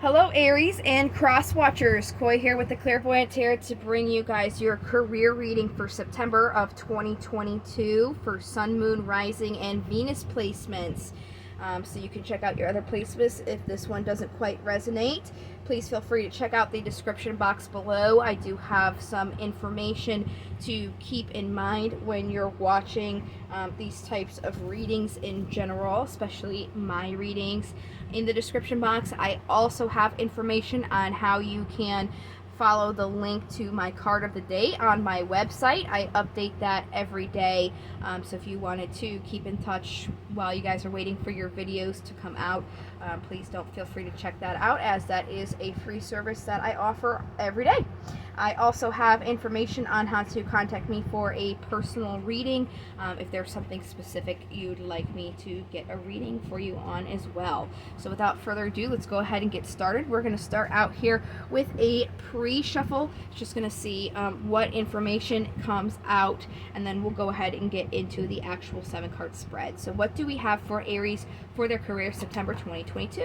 Hello Aries and cross watchers, Koi here with the Clairvoyant Tarot to bring you guys your career reading for September of 2022 for Sun, Moon, Rising, and Venus placements. So you can check out your other placements if this one doesn't quite resonate. Please feel free to check out the description box below. I do have some information to keep in mind when you're watching these types of readings in general, especially my readings. In the description box, I also have information on how you can follow the link to my card of the day on my website. I update that every day, so if you wanted to keep in touch while you guys are waiting for your videos to come out, please don't feel free to check that out, as that is a free service that I offer every day. I also have information on how to contact me for a personal reading, if there's something specific you'd like me to get a reading for you on as well. So without further ado, let's go ahead and get started. We're going to start out here with a pre-shuffle. Just going to see what information comes out, and then we'll go ahead and get into the actual 7-card spread. So what do we have for Aries for their career September 2022?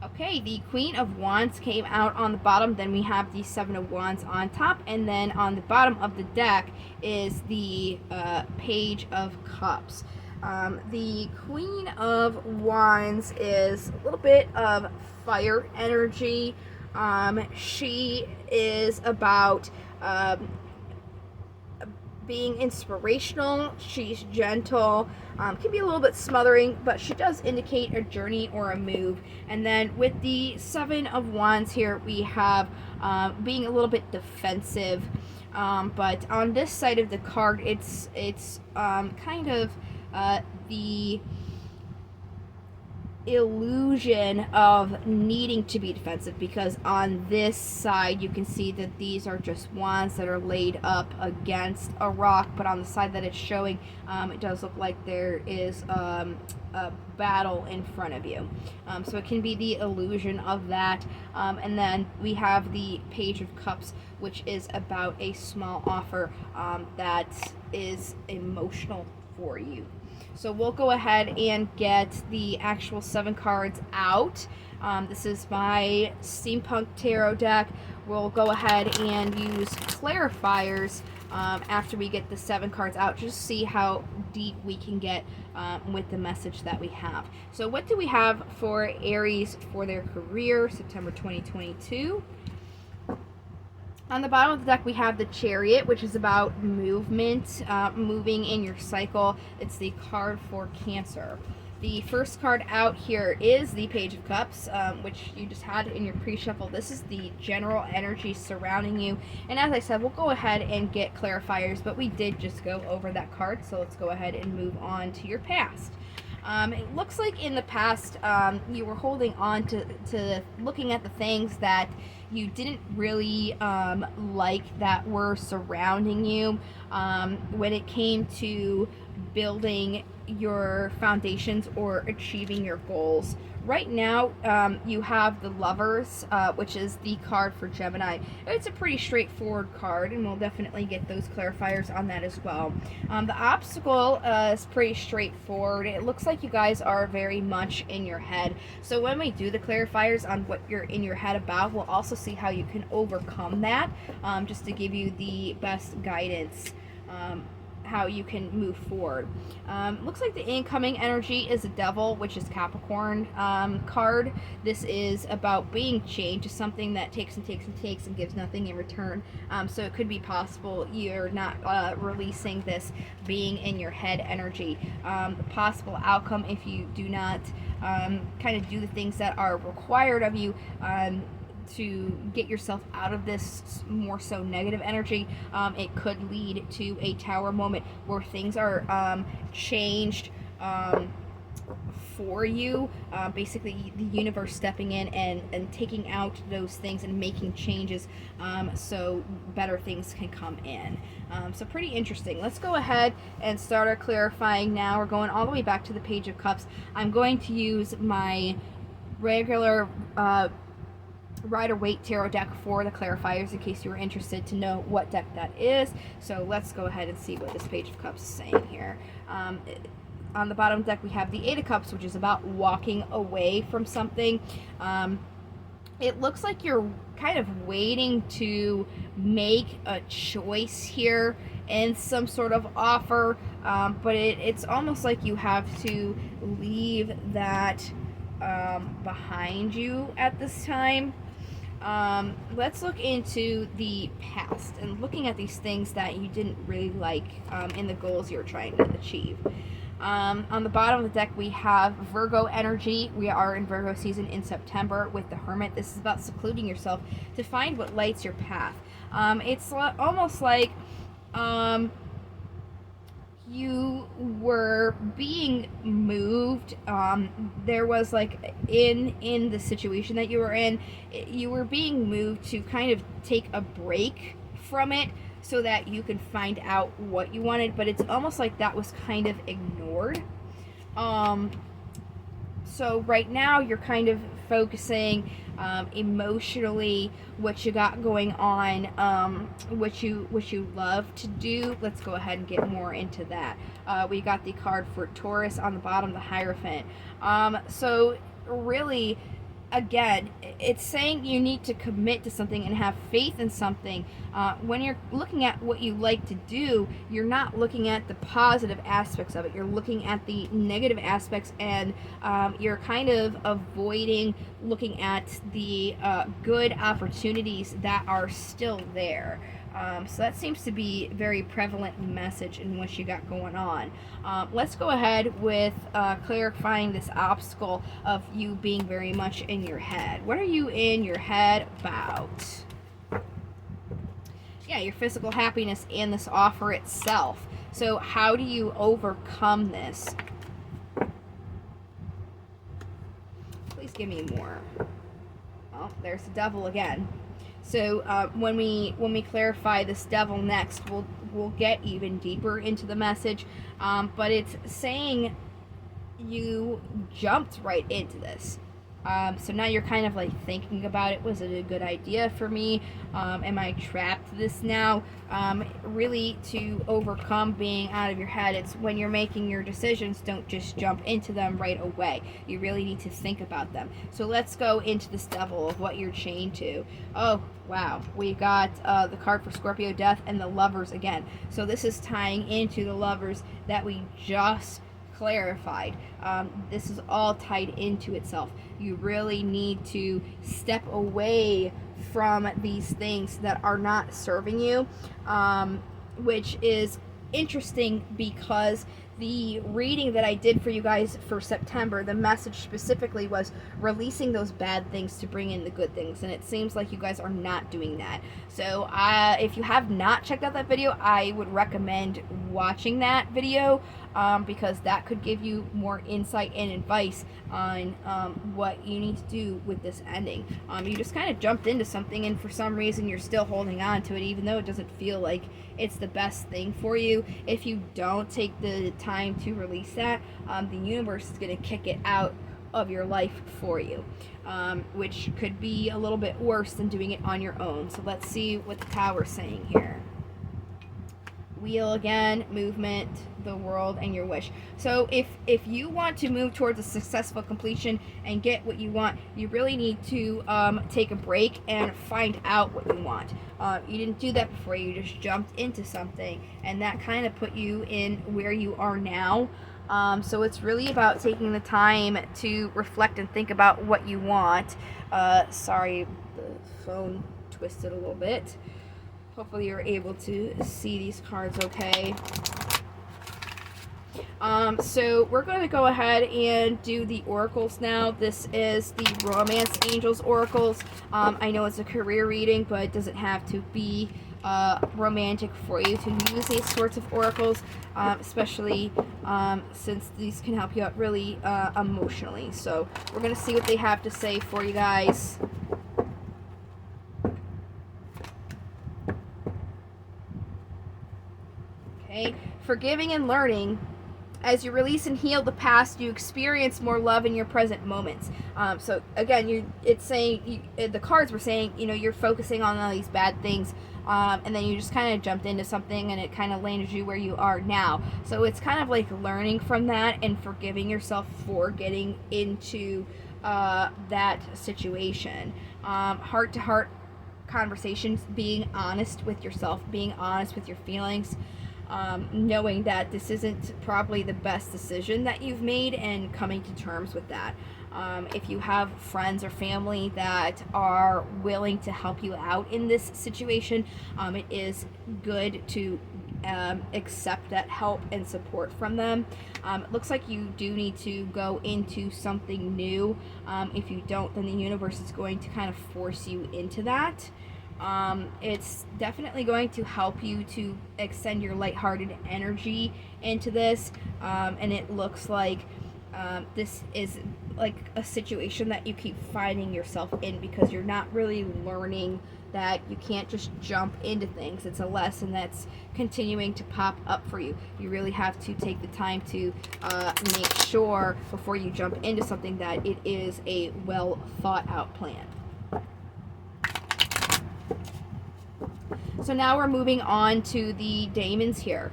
Okay, the Queen of Wands came out on the bottom, then we have the 7 of Wands on top, and then on the bottom of the deck is the Page of Cups. The Queen of Wands is a little bit of fire energy. She is about being inspirational. She's gentle, can be a little bit smothering, but she does indicate a journey or a move. And then with the 7 of Wands here, we have being a little bit defensive, but on this side of the card, it's kind of the illusion of needing to be defensive, because on this side you can see that these are just wands that are laid up against a rock, but on the side that it's showing, it does look like there is a battle in front of you, so it can be the illusion of that. And then we have the Page of Cups, which is about a small offer that is emotional for you. So we'll go ahead and get the actual 7 cards out. This is my Steampunk Tarot deck. We'll go ahead and use clarifiers after we get the 7 cards out, just to see how deep we can get with the message that we have. So what do we have for Aries for their career, September 2022? On the bottom of the deck, we have the Chariot, which is about movement, moving in your cycle. It's the card for Cancer. The first card out here is the Page of Cups, which you just had in your pre-shuffle. This is the general energy surrounding you. And as I said, we'll go ahead and get clarifiers, but we did just go over that card, so let's go ahead and move on to your past. It looks like in the past you were holding on to looking at the things that you didn't really like that were surrounding you when it came to building your foundations or achieving your goals. Right now, you have the Lovers, which is the card for Gemini. It's a pretty straightforward card, and we'll definitely get those clarifiers on that as well. The obstacle is pretty straightforward. It looks like you guys are very much in your head. So when we do the clarifiers on what you're in your head about, we'll also see how you can overcome that, just to give you the best guidance. How you can move forward. Looks like the incoming energy is a Devil, which is Capricorn card. This is about being chained to something that takes and takes and takes and gives nothing in return. So it could be possible you're not releasing this being in your head energy. The possible outcome, if you do not kind of do the things that are required of you to get yourself out of this more so negative energy, it could lead to a Tower moment where things are changed for you, basically the universe stepping in and taking out those things and making changes, so better things can come in. So pretty interesting. Let's go ahead and start our clarifying now. We're going all the way back to the Page of Cups. I'm going to use my regular Rider-Waite Tarot deck for the clarifiers, in case you were interested to know what deck that is. So let's go ahead and see what this Page of Cups is saying here. On the bottom of the deck, we have the Eight of Cups, which is about walking away from something. It looks like you're kind of waiting to make a choice here in some sort of offer, but it's almost like you have to leave that behind you at this time. Let's look into the past and looking at these things that you didn't really like in the goals you're trying to achieve. On the bottom of the deck, we have Virgo energy. We are in Virgo season in September with the Hermit. This is about secluding yourself to find what lights your path. It's almost like you were being moved. There was like in the situation that you were in, you were being moved to kind of take a break from it so that you can find out what you wanted, but it's almost like that was kind of ignored. So right now you're kind of focusing emotionally what you got going on, what you love to do. Let's go ahead and get more into that. We got the card for Taurus on the bottom, the Hierophant. So really, again, it's saying you need to commit to something and have faith in something. When you're looking at what you like to do, you're not looking at the positive aspects of it. You're looking at the negative aspects, and you're kind of avoiding looking at the good opportunities that are still there. So that seems to be a very prevalent message in what you got going on. Let's go ahead with clarifying this obstacle of you being very much in your head. What are you in your head about? Yeah, your physical happiness and this offer itself. So how do you overcome this? Please give me more. Oh, there's the Devil again. So when we clarify this Devil next, we'll get even deeper into the message. But it's saying you jumped right into this. So now you're kind of like thinking about it. Was it a good idea for me? Am I trapped this now? Really, to overcome being out of your head, it's when you're making your decisions, don't just jump into them right away. You really need to think about them. So let's go into this Devil of what you're chained to. Oh, wow. We got the card for Scorpio Death and the Lovers again. So this is tying into the Lovers that we just clarified. This is all tied into itself. You really need to step away from these things that are not serving you, which is interesting because the reading that I did for you guys for September, the message specifically was releasing those bad things to bring in the good things, and it seems like you guys are not doing that. So if you have not checked out that video, I would recommend watching that video, because that could give you more insight and advice on what you need to do with this ending. You just kind of jumped into something, and for some reason you're still holding on to it, even though it doesn't feel like it's the best thing for you. If you don't take the time to release that, the universe is going to kick it out of your life for you, which could be a little bit worse than doing it on your own. So let's see what the Tower's saying here. Wheel again, movement, the world, and your wish. So if you want to move towards a successful completion and get what you want, you really need to take a break and find out what you want. You didn't do that before. You just jumped into something, and that kind of put you in where you are now. So it's really about taking the time to reflect and think about what you want. Sorry, the phone twisted a little bit. Hopefully you're able to see these cards okay. So we're going to go ahead and do the oracles now. This is the Romance Angels oracles. I know it's a career reading, but it doesn't have to be romantic for you to use these sorts of oracles, especially since these can help you out really emotionally. So we're going to see what they have to say for you guys. Okay, forgiving and learning As you release and heal the past, you experience more love in your present moments. So again, it's saying, the cards were saying, you're focusing on all these bad things, and then you just kind of jumped into something and it kind of landed you where you are now. So it's kind of like learning from that and forgiving yourself for getting into that situation. Heart to heart conversations, being honest with yourself, being honest with your feelings, knowing that this isn't probably the best decision that you've made, and coming to terms with that. If you have friends or family that are willing to help you out in this situation, it is good to accept that help and support from them. It looks like you do need to go into something new. If you don't, then the universe is going to kind of force you into that. It's definitely going to help you to extend your lighthearted energy into this, and it looks like this is like a situation that you keep finding yourself in because you're not really learning that you can't just jump into things. It's a lesson that's continuing to pop up for you. You really have to take the time to make sure before you jump into something that it is a well thought out plan. So now we're moving on to the daemons here.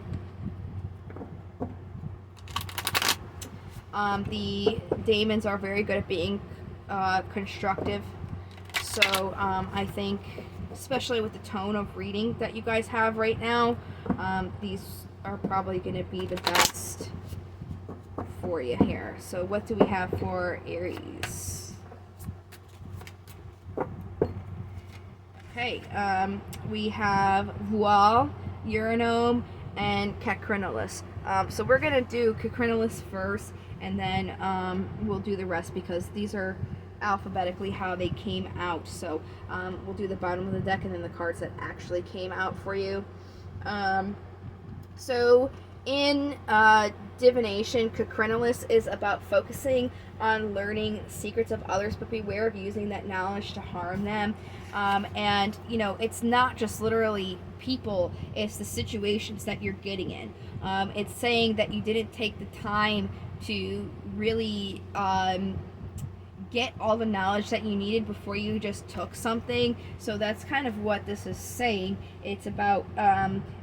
The daemons are very good at being constructive. So I think, especially with the tone of reading that you guys have right now, these are probably going to be the best for you here. So what do we have for Aries? Okay, we have Voile, Uranome, and Cacrinolis. So we're going to do Cacrinolis first, and then we'll do the rest because these are alphabetically how they came out. So we'll do the bottom of the deck and then the cards that actually came out for you. So in divination, Cacrinolis is about focusing on learning secrets of others, but beware of using that knowledge to harm them. And it's not just literally people, it's the situations that you're getting in. It's saying that you didn't take the time to really get all the knowledge that you needed before you just took something. So that's kind of what this is saying. It's about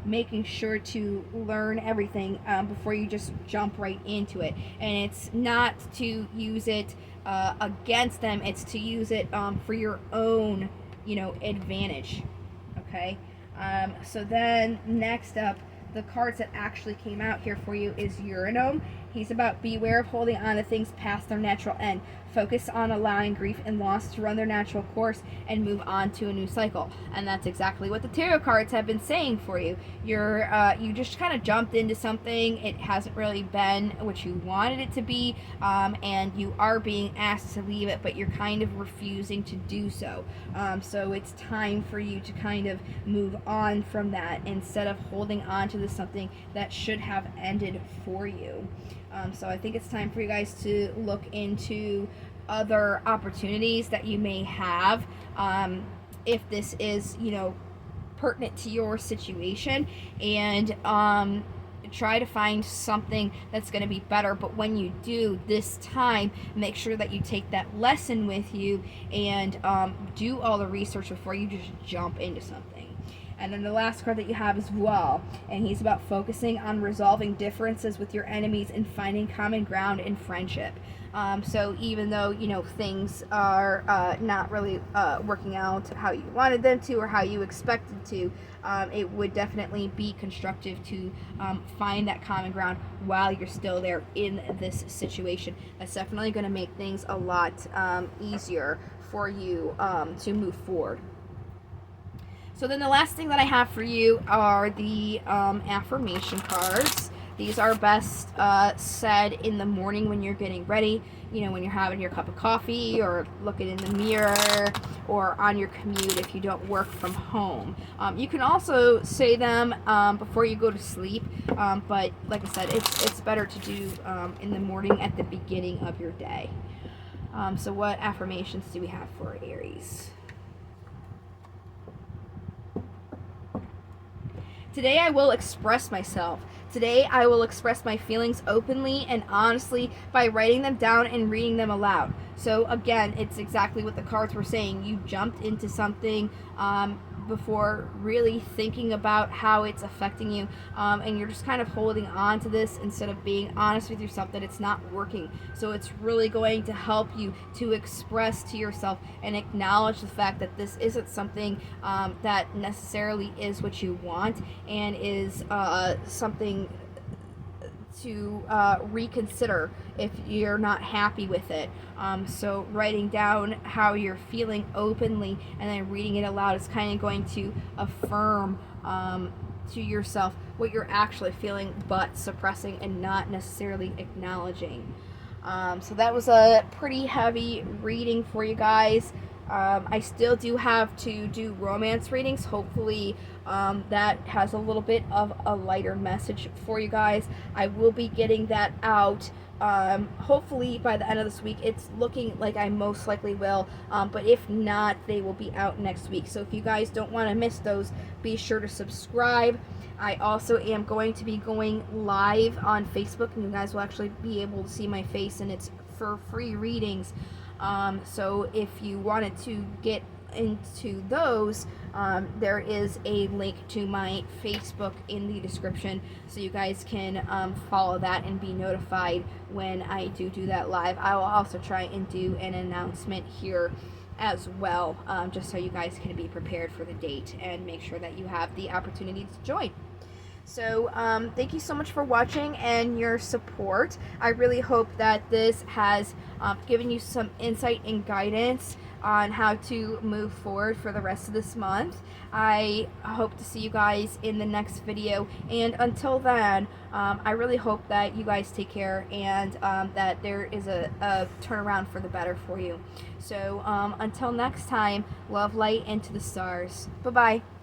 making sure to learn everything before you just jump right into it. And it's not to use it against them, it's to use it for your own advantage. Okay, so then next up, the cards that actually came out here for you is Uranome. He's about beware of holding on to things past their natural end. Focus on allowing grief and loss to run their natural course and move on to a new cycle. And that's exactly what the tarot cards have been saying for you. You just kind of jumped into something. It hasn't really been what you wanted it to be, and you are being asked to leave it, but you're kind of refusing to do so. So it's time for you to kind of move on from that instead of holding on to something that should have ended for you. So I think it's time for you guys to look into other opportunities that you may have, if this is, pertinent to your situation, and try to find something that's going to be better. But when you do this time, make sure that you take that lesson with you and do all the research before you just jump into something. And then the last card that you have is Voile, and he's about focusing on resolving differences with your enemies and finding common ground in friendship. So even though, things are not really working out how you wanted them to or how you expected to, it would definitely be constructive to find that common ground while you're still there in this situation. That's definitely going to make things a lot easier for you to move forward. So then the last thing that I have for you are the affirmation cards. These are best said in the morning when you're getting ready, when you're having your cup of coffee or looking in the mirror or on your commute if you don't work from home. You can also say them before you go to sleep, but like I said, it's better to do in the morning at the beginning of your day. So what affirmations do we have for Aries? Today I will express myself. Today I will express my feelings openly and honestly by writing them down and reading them aloud. So again, it's exactly what the cards were saying. You jumped into something before really thinking about how it's affecting you, and you're just kind of holding on to this instead of being honest with yourself that it's not working. So it's really going to help you to express to yourself and acknowledge the fact that this isn't something that necessarily is what you want, and is something to reconsider if you're not happy with it. So writing down how you're feeling openly and then reading it aloud is kind of going to affirm to yourself what you're actually feeling, but suppressing and not necessarily acknowledging. So that was a pretty heavy reading for you guys. I still do have to do romance readings. Hopefully, that has a little bit of a lighter message for you guys. I will be getting that out. Hopefully by the end of this week. It's looking like I most likely will, but if not, they will be out next week. So if you guys don't want to miss those, be sure to subscribe. I also am going to be going live on Facebook, and you guys will actually be able to see my face, and it's for free readings. So if you wanted to get into those, there is a link to my Facebook in the description, so you guys can follow that and be notified when I do that live. I will also try and do an announcement here as well, just so you guys can be prepared for the date and make sure that you have the opportunity to join. So thank you so much for watching and your support. I really hope that this has given you some insight and guidance on how to move forward for the rest of this month. I hope to see you guys in the next video, and until then, I really hope that you guys take care, and that there is a turnaround for the better for you. So until next time, love, light, and to the stars. Bye-bye.